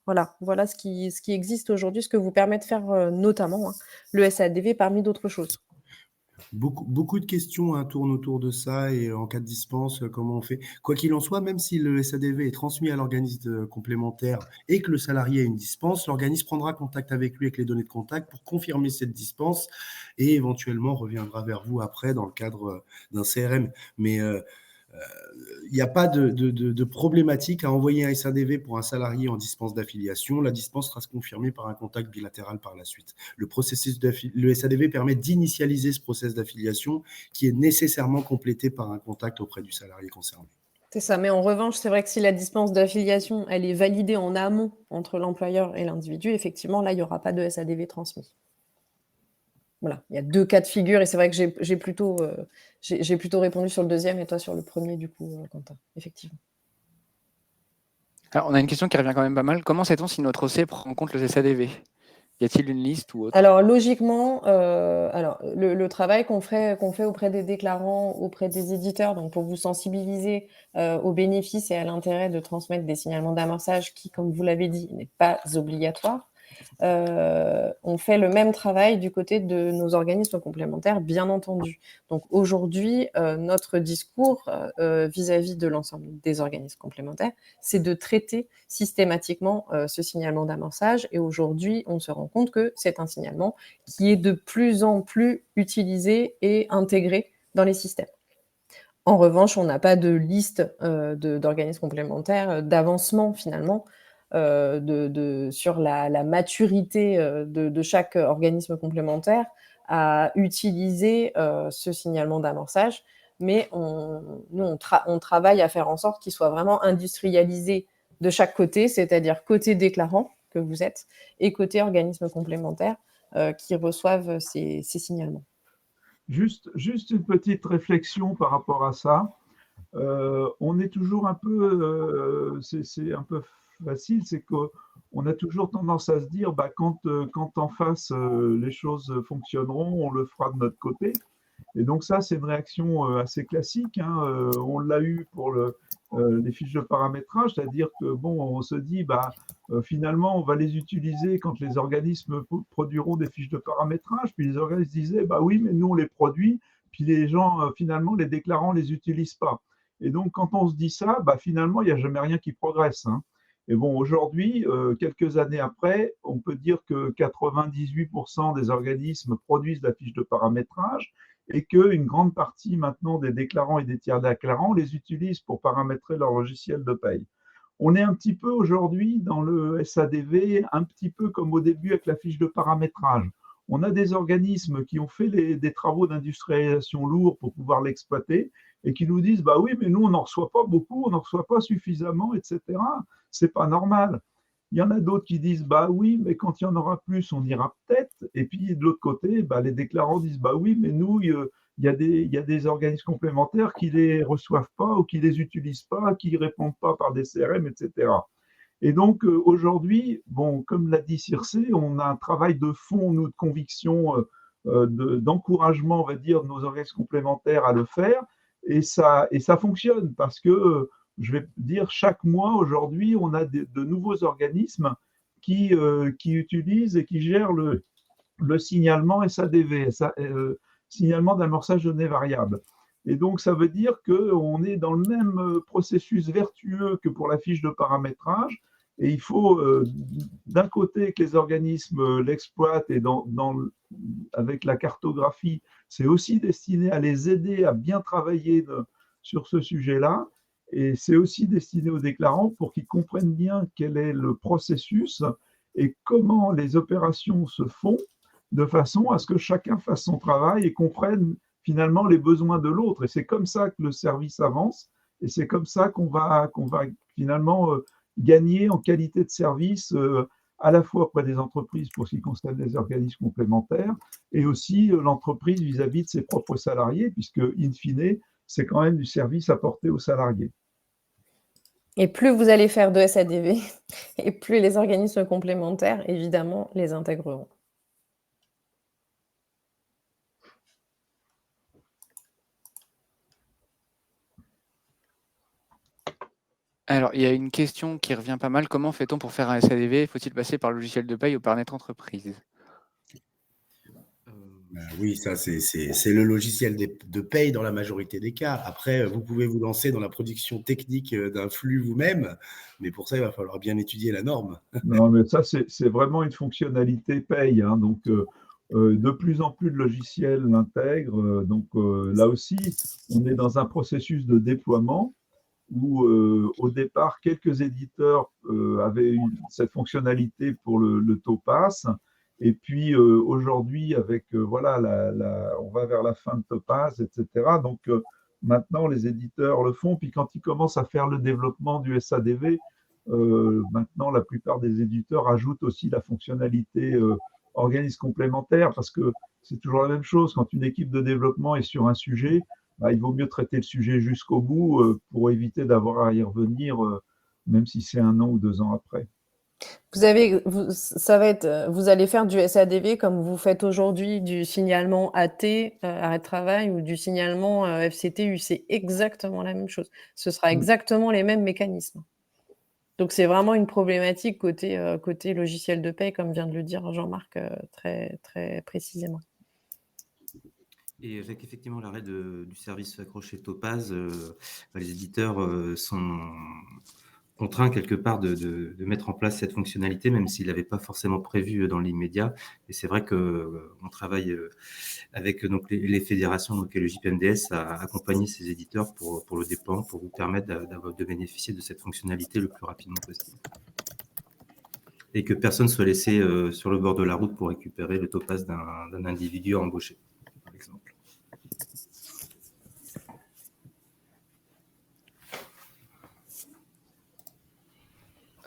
[SPEAKER 4] Voilà ce qui existe aujourd'hui, ce que vous permet de faire notamment le SADV parmi d'autres choses.
[SPEAKER 3] Beaucoup de questions tournent autour de ça et en cas de dispense, comment on fait? Quoi qu'il en soit, même si le SADV est transmis à l'organisme complémentaire et que le salarié a une dispense, l'organisme prendra contact avec lui avec les données de contact pour confirmer cette dispense et éventuellement reviendra vers vous après dans le cadre d'un CRM. Mais il n'y a pas de problématique à envoyer un SADV pour un salarié en dispense d'affiliation. La dispense sera confirmée par un contact bilatéral par la suite. Le SADV permet d'initialiser ce processus d'affiliation qui est nécessairement complété par un contact auprès du salarié concerné.
[SPEAKER 4] C'est ça, mais en revanche, c'est vrai que si la dispense d'affiliation, elle est validée en amont entre l'employeur et l'individu, effectivement, là, il n'y aura pas de SADV transmis. Voilà, il y a 2 cas de figure et c'est vrai que j'ai plutôt répondu sur le deuxième et toi sur le premier, du coup, Quentin, effectivement.
[SPEAKER 2] Alors, on a une question qui revient quand même pas mal. Comment sait-on si notre OC prend en compte le SADV? Y a-t-il une liste ou autre?
[SPEAKER 4] Alors, logiquement, le travail qu'on fait auprès des déclarants, auprès des éditeurs, donc pour vous sensibiliser aux bénéfices et à l'intérêt de transmettre des signalements d'amorçage qui, comme vous l'avez dit, n'est pas obligatoire. on fait le même travail du côté de nos organismes complémentaires, bien entendu. Donc aujourd'hui, notre discours vis-à-vis de l'ensemble des organismes complémentaires, c'est de traiter systématiquement ce signalement d'amorçage. Et aujourd'hui, on se rend compte que c'est un signalement qui est de plus en plus utilisé et intégré dans les systèmes. En revanche, on n'a pas de liste d'organismes complémentaires, d'avancement finalement, sur la maturité de chaque organisme complémentaire à utiliser ce signalement d'amorçage. Mais nous, on travaille à faire en sorte qu'il soit vraiment industrialisé de chaque côté, c'est-à-dire côté déclarant que vous êtes et côté organisme complémentaire qui reçoivent ces signalements.
[SPEAKER 5] Juste une petite réflexion par rapport à ça. On est toujours un peu, c'est un peu facile, c'est qu'on a toujours tendance à se dire, bah, quand en face les choses fonctionneront, on le fera de notre côté. Et donc ça, c'est une réaction assez classique, hein. On l'a eu pour les fiches de paramétrage, c'est-à-dire que bon, on se dit, bah, finalement, on va les utiliser quand les organismes produiront des fiches de paramétrage. Puis les organismes disaient, bah oui, mais nous on les produit, puis les gens, finalement, les déclarants les utilisent pas. Et donc, quand on se dit ça, bah, finalement, il n'y a jamais rien qui progresse, hein. Et bon, aujourd'hui, quelques années après, on peut dire que 98% des organismes produisent la fiche de paramétrage et qu'une grande partie maintenant des déclarants et des tiers déclarants les utilisent pour paramétrer leur logiciel de paye. On est un petit peu aujourd'hui dans le SADV, un petit peu comme au début avec la fiche de paramétrage. On a des organismes qui ont fait des travaux d'industrialisation lourds pour pouvoir l'exploiter et qui nous disent, bah oui, mais nous, on n'en reçoit pas beaucoup, on n'en reçoit pas suffisamment, etc. C'est pas normal. Il y en a d'autres qui disent, bah oui, mais quand il y en aura plus, on ira peut-être. Et puis de l'autre côté, bah, les déclarants disent, bah oui, mais nous, il y a des organismes complémentaires qui les reçoivent pas ou qui les utilisent pas, qui répondent pas par des CRM, etc. Et donc aujourd'hui, bon, comme l'a dit Circé, on a un travail de fond, nous, de conviction, d'encouragement, on va dire, de nos organismes complémentaires à le faire. Et ça fonctionne parce que, je vais dire, chaque mois aujourd'hui, on a de nouveaux organismes qui utilisent et qui gèrent le signalement SADV, signalement d'amorçage de données variables. Et donc, ça veut dire qu'on est dans le même processus vertueux que pour la fiche de paramétrage. Et il faut, d'un côté, que les organismes l'exploitent et avec la cartographie, c'est aussi destiné à les aider à bien travailler sur ce sujet-là. Et c'est aussi destiné aux déclarants pour qu'ils comprennent bien quel est le processus et comment les opérations se font de façon à ce que chacun fasse son travail et comprenne finalement les besoins de l'autre. Et c'est comme ça que le service avance et c'est comme ça qu'on va finalement gagner en qualité de service à la fois auprès des entreprises pour ce qui concerne les organismes complémentaires et aussi l'entreprise vis-à-vis de ses propres salariés, puisque, in fine, c'est quand même du service apporté aux salariés.
[SPEAKER 4] Et plus vous allez faire de SADV, et plus les organismes complémentaires, évidemment, les intégreront.
[SPEAKER 2] Alors, il y a une question qui revient pas mal. Comment fait-on pour faire un SADV? Faut-il passer par le logiciel de paye ou par Net Entreprise?
[SPEAKER 3] Oui, ça, c'est le logiciel de paye dans la majorité des cas. Après, vous pouvez vous lancer dans la production technique d'un flux vous-même, mais pour ça, il va falloir bien étudier la norme.
[SPEAKER 5] Non, mais ça, c'est vraiment une fonctionnalité paye, hein. Donc, de plus en plus de logiciels l'intègrent. Donc, là aussi, on est dans un processus de déploiement où, au départ, quelques éditeurs avaient cette fonctionnalité pour le Topaz. Et puis, aujourd'hui, avec, voilà, on va vers la fin de Topaz, etc. Donc, maintenant, les éditeurs le font. Puis, quand ils commencent à faire le développement du SADV, maintenant, la plupart des éditeurs ajoutent aussi la fonctionnalité organisme complémentaire parce que c'est toujours la même chose. Quand une équipe de développement est sur un sujet, bah, il vaut mieux traiter le sujet jusqu'au bout pour éviter d'avoir à y revenir, même si c'est 1 an ou 2 ans après.
[SPEAKER 4] Vous allez faire du SADV comme vous faites aujourd'hui du signalement AT, arrêt de travail, ou du signalement FCTU. C'est exactement la même chose. Ce sera exactement les mêmes mécanismes. Donc, c'est vraiment une problématique côté logiciel de paie, comme vient de le dire Jean-Marc très, très précisément.
[SPEAKER 1] Et avec effectivement l'arrêt du service accroché Topaz, les éditeurs sont contraints quelque part de mettre en place cette fonctionnalité, même s'ils l'avaient pas forcément prévu dans l'immédiat. Et c'est vrai qu'on travaille avec donc, les fédérations, donc et le JPMDS, à accompagner ces éditeurs pour le déploiement, pour vous permettre de bénéficier de cette fonctionnalité le plus rapidement possible. Et que personne soit laissé sur le bord de la route pour récupérer le Topaz d'un individu embauché, par exemple.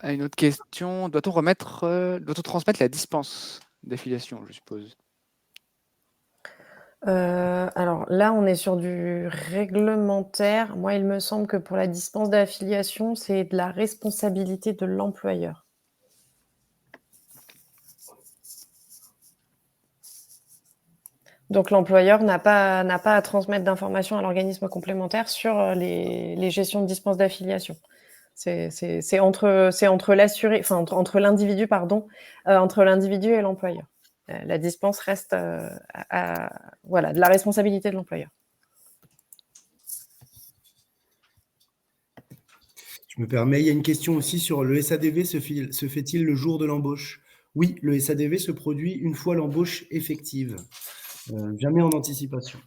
[SPEAKER 2] Une autre question, doit-on transmettre la dispense d'affiliation, je suppose?
[SPEAKER 4] Alors là, on est sur du réglementaire. Moi, il me semble que pour la dispense d'affiliation, c'est de la responsabilité de l'employeur. Donc l'employeur n'a pas à transmettre d'informations à l'organisme complémentaire sur les gestions de dispense d'affiliation. C'est entre l'assuré, enfin entre l'individu, pardon, entre l'individu et l'employeur. La dispense reste voilà, de la responsabilité de l'employeur.
[SPEAKER 3] Je me permets, il y a une question aussi sur le SADV, se fait-il le jour de l'embauche? Oui, le SADV se produit une fois l'embauche effective, jamais en anticipation.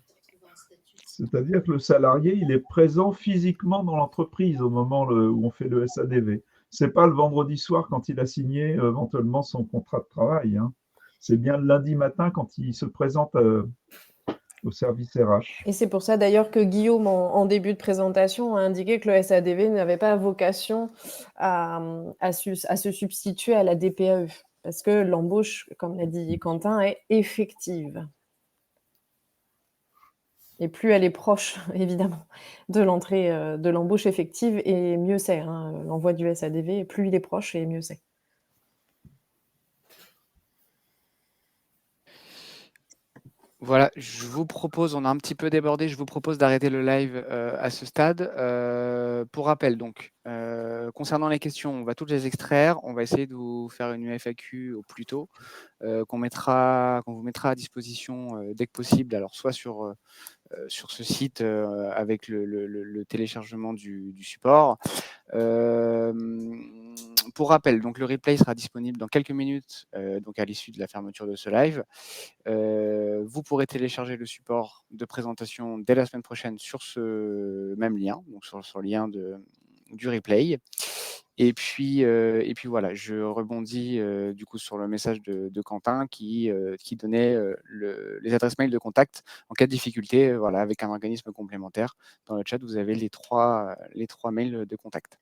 [SPEAKER 5] C'est-à-dire que le salarié, il est présent physiquement dans l'entreprise au moment où on fait le SADV. Ce n'est pas le vendredi soir quand il a signé éventuellement son contrat de travail, hein. C'est bien le lundi matin quand il se présente au service RH.
[SPEAKER 4] Et c'est pour ça d'ailleurs que Guillaume, en début de présentation, a indiqué que le SADV n'avait pas vocation à se substituer à la DPAE, parce que l'embauche, comme l'a dit Quentin, est effective. Et plus elle est proche, évidemment, de l'entrée de l'embauche effective, et mieux c'est. Hein, l'envoi du SADV, plus il est proche, et mieux c'est.
[SPEAKER 2] Voilà, je vous propose, on a un petit peu débordé, je vous propose d'arrêter le live à ce stade. Pour rappel, donc, concernant les questions, on va toutes les extraire. On va essayer de vous faire une FAQ au plus tôt, qu'on vous mettra à disposition dès que possible. Alors, soit sur ce site avec le téléchargement du support. Pour rappel, donc le replay sera disponible dans quelques minutes, donc à l'issue de la fermeture de ce live. Vous pourrez télécharger le support de présentation dès la semaine prochaine sur ce même lien, donc sur le lien du replay. Et puis voilà, je rebondis du coup sur le message de Quentin qui donnait les adresses mail de contact en cas de difficulté, voilà, avec un organisme complémentaire. Dans le chat, vous avez les trois mails de contact.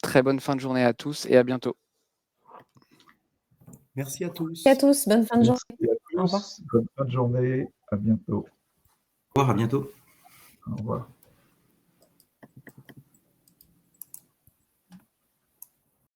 [SPEAKER 2] Très bonne fin de journée à tous et à bientôt.
[SPEAKER 3] Merci à tous.
[SPEAKER 4] Merci à tous, bonne fin de journée.
[SPEAKER 5] Merci à tous, bonne fin de journée, à bientôt.
[SPEAKER 1] Au revoir, à bientôt.
[SPEAKER 5] Au revoir.